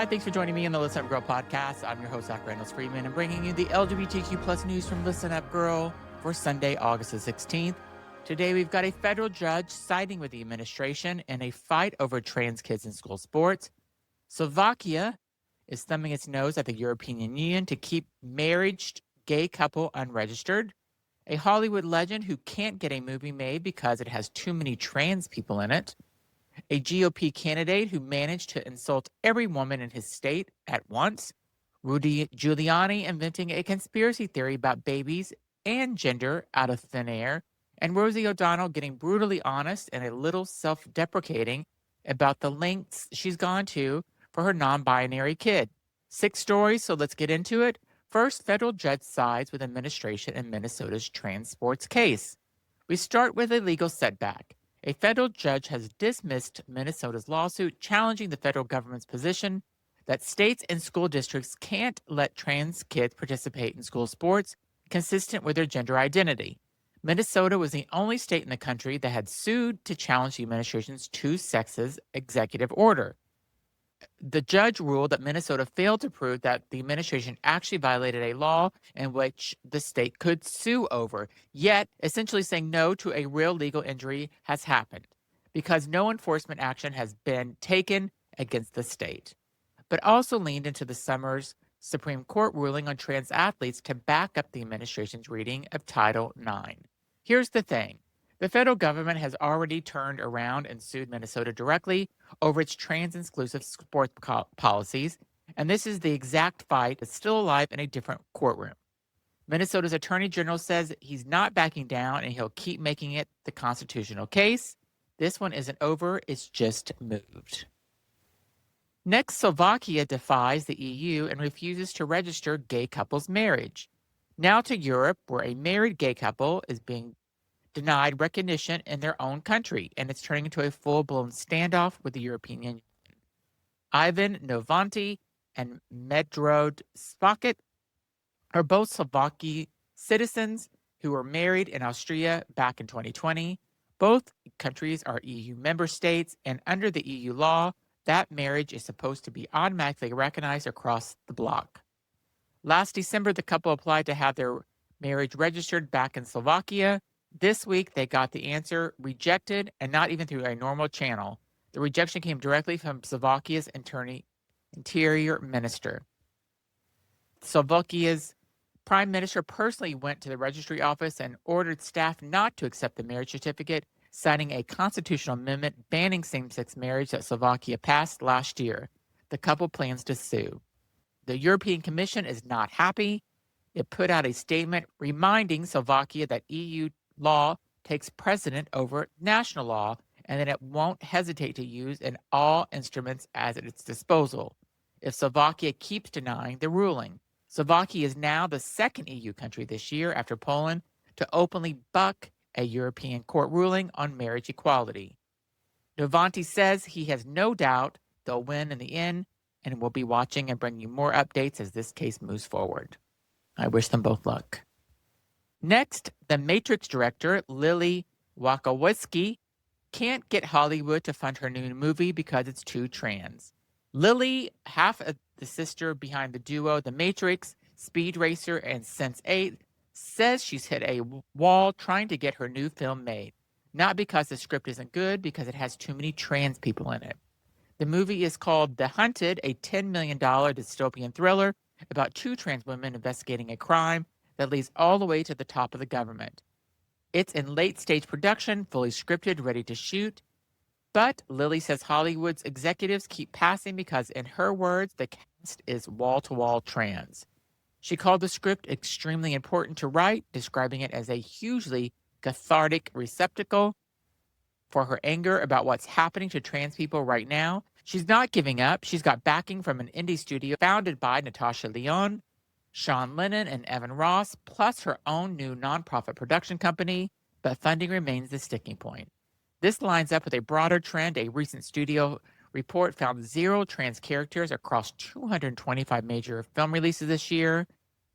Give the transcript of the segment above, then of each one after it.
Hi, thanks for joining me on the Listen Up Girl podcast. I'm your host, Zach Reynolds-Freeman, and bringing you the LGBTQ plus news from Listen Up Girl for Sunday, August the 16th. Today, we've got a federal judge siding with the administration in a fight over trans kids in school sports. Slovakia is thumbing its nose at the European Union to keep married gay couple unregistered. A Hollywood legend who can't get a movie made because it has too many trans people in it. A GOP candidate who managed to insult every woman in his state at once. Rudy Giuliani inventing a conspiracy theory about babies and gender out of thin air. And Rosie O'Donnell getting brutally honest and a little self-deprecating about the lengths she's gone to for her non-binary kid. 6 stories, so let's get into it. First, federal judge sides with administration in Minnesota's trans sports case. We start with a legal setback. A federal judge has dismissed Minnesota's lawsuit challenging the federal government's position that states and school districts can't let trans kids participate in school sports consistent with their gender identity. Minnesota was the only state in the country that had sued to challenge the administration's two sexes executive order. The judge ruled that Minnesota failed to prove that the administration actually violated a law in which the state could sue over, yet essentially saying no to a real legal injury has happened because no enforcement action has been taken against the state, but also leaned into the summer's Supreme Court ruling on trans athletes to back up the administration's reading of Title IX. Here's the thing. The federal government has already turned around and sued Minnesota directly over its trans-inclusive sports policies, and this is the exact fight that's still alive in a different courtroom. Minnesota's Attorney General says he's not backing down and he'll keep making it the constitutional case. This one isn't over, it's just moved. Next, Slovakia defies the EU and refuses to register gay couples' marriage. Now to Europe, where a married gay couple is being denied recognition in their own country, and it's turning into a full-blown standoff with the European Union. Ivan Novotný and Metod Špaček are both Slovakian citizens who were married in Austria back in 2020. Both countries are EU member states, and under the EU law, that marriage is supposed to be automatically recognized across the bloc. Last December, the couple applied to have their marriage registered back in Slovakia. This week, they got the answer rejected, and not even through a normal channel. The rejection came directly from Slovakia's interior minister. Slovakia's prime minister personally went to the registry office and ordered staff not to accept the marriage certificate, citing a constitutional amendment banning same-sex marriage that Slovakia passed last year. The couple plans to sue. The European Commission is not happy. It put out a statement reminding Slovakia that EU law takes precedent over national law and that it won't hesitate to use in all instruments at its disposal if Slovakia keeps denying the ruling. Slovakia is now the second EU country this year after Poland to openly buck a European court ruling on marriage equality. Novotný says he has no doubt they'll win in the end and will be watching and bringing you more updates as this case moves forward. I wish them both luck. Next, the Matrix director, Lilly Wachowski, can't get Hollywood to fund her new movie because it's too trans. Lilly, half of the sister behind the duo The Matrix, Speed Racer, and Sense8, says she's hit a wall trying to get her new film made. Not because the script isn't good, because it has too many trans people in it. The movie is called The Hunted, a $10 million dystopian thriller about 2 trans women investigating a crime that leads all the way to the top of the government. It's in late-stage production, fully scripted, ready to shoot. But Lilly says Hollywood's executives keep passing because, in her words, the cast is wall-to-wall trans. She called the script extremely important to write, describing it as a hugely cathartic receptacle for her anger about what's happening to trans people right now. She's not giving up. She's got backing from an indie studio founded by Natasha Lyonne, Sean Lennon, and Evan Ross, plus her own new nonprofit production company, but funding remains the sticking point. This lines up with a broader trend. A recent studio report found 0 trans characters across 225 major film releases this year.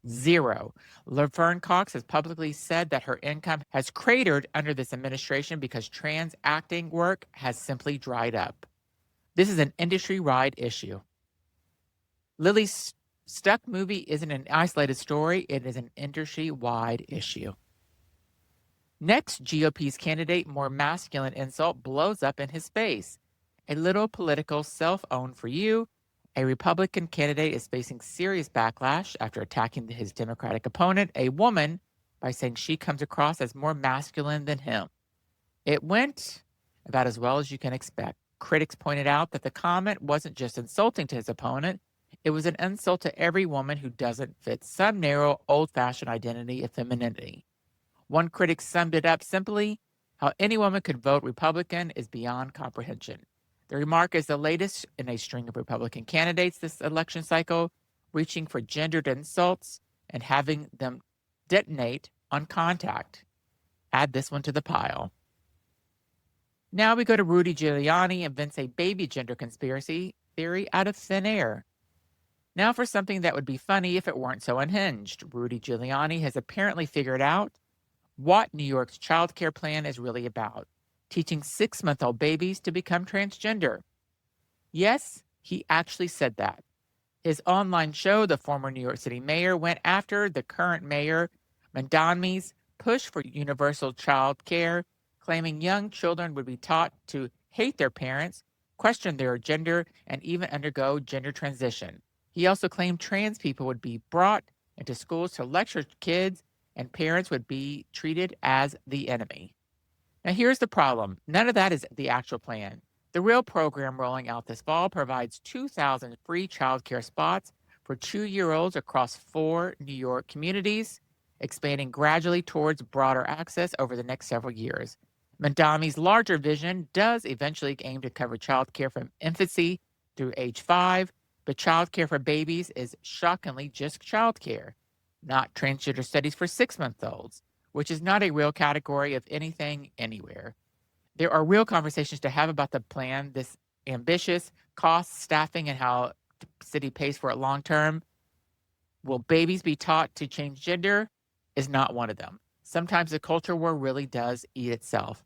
0. Laverne Cox has publicly said that her income has cratered under this administration because trans acting work has simply dried up. This is an industry-wide issue. Lilly's Stuck movie isn't an isolated story, it is an industry-wide issue. Next, GOP's candidate, more masculine insult blows up in his face. A little political self-own for you. A Republican candidate is facing serious backlash after attacking his Democratic opponent, a woman, by saying she comes across as more masculine than him. It went about as well as you can expect. Critics pointed out that the comment wasn't just insulting to his opponent, it was an insult to every woman who doesn't fit some narrow, old-fashioned identity of femininity. One critic summed it up simply: how any woman could vote Republican is beyond comprehension. The remark is the latest in a string of Republican candidates this election cycle, reaching for gendered insults and having them detonate on contact. Add this one to the pile. Now we go to Rudy Giuliani invents a baby gender conspiracy theory out of thin air. Now for something that would be funny if it weren't so unhinged. Rudy Giuliani has apparently figured out what New York's childcare plan is really about: teaching 6-month-old babies to become transgender. Yes, he actually said that. His online show, the former New York City mayor, went after the current mayor, Mondami's push for universal child care, claiming young children would be taught to hate their parents, question their gender, and even undergo gender transition. He also claimed trans people would be brought into schools to lecture kids and parents would be treated as the enemy. Now, here's the problem. None of that is the actual plan. The real program rolling out this fall provides 2,000 free childcare spots for 2-year-olds across 4 New York communities, expanding gradually towards broader access over the next several years. Mondami's larger vision does eventually aim to cover childcare from infancy through age 5, but childcare for babies is shockingly just childcare, not transgender studies for 6-month-olds, which is not a real category of anything anywhere. There are real conversations to have about the plan, this ambitious, cost, staffing, and how the city pays for it long term. Will babies be taught to change gender? Is not one of them. Sometimes the culture war really does eat itself.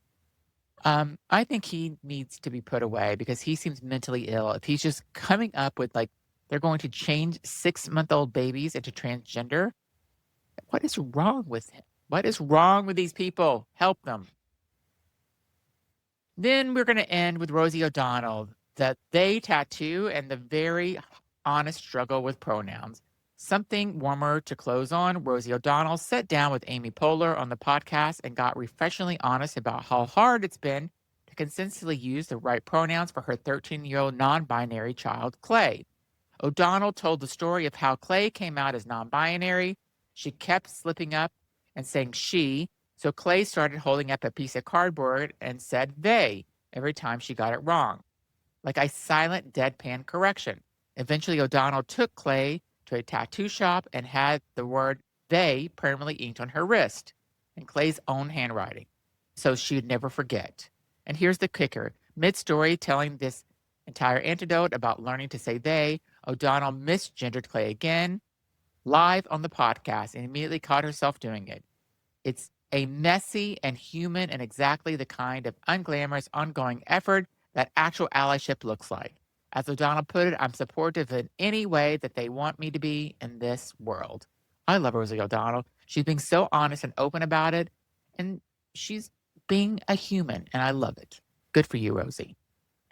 I think he needs to be put away because he seems mentally ill. If he's just coming up with they're going to change 6-month-old babies into transgender, what is wrong with him? What is wrong with these people? Help them. Then we're going to end with Rosie O'Donnell, the they tattoo and the very honest struggle with pronouns. Something warmer to close on. Rosie O'Donnell sat down with Amy Poehler on the podcast and got refreshingly honest about how hard it's been to consistently use the right pronouns for her 13-year-old non-binary child, Clay. O'Donnell told the story of how Clay came out as non-binary. She kept slipping up and saying she, so Clay started holding up a piece of cardboard and said they every time she got it wrong, like a silent deadpan correction. Eventually, O'Donnell took Clay to a tattoo shop and had the word they permanently inked on her wrist in Clay's own handwriting, so she'd never forget. And here's the kicker. Mid-story, telling this entire anecdote about learning to say they, O'Donnell misgendered Clay again, live on the podcast, and immediately caught herself doing it. It's a messy and human and exactly the kind of unglamorous ongoing effort that actual allyship looks like. As O'Donnell put it, I'm supportive in any way that they want me to be in this world. I love Rosie O'Donnell. She's being so honest and open about it, and she's being a human, and I love it. Good for you, Rosie.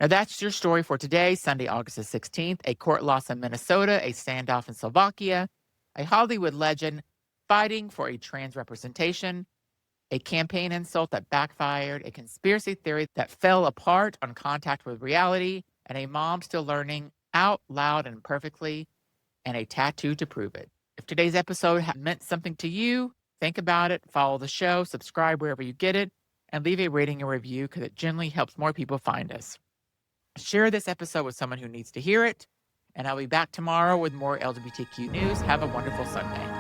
Now that's your story for today, Sunday, August the 16th. A court loss in Minnesota, a standoff in Slovakia, a Hollywood legend fighting for a trans representation, a campaign insult that backfired, a conspiracy theory that fell apart on contact with reality, and a mom still learning out loud and perfectly, and a tattoo to prove it. If today's episode meant something to you, think about it, follow the show, subscribe wherever you get it, and leave a rating and review because it generally helps more people find us. Share this episode with someone who needs to hear it, and I'll be back tomorrow with more LGBTQ news. Have a wonderful Sunday.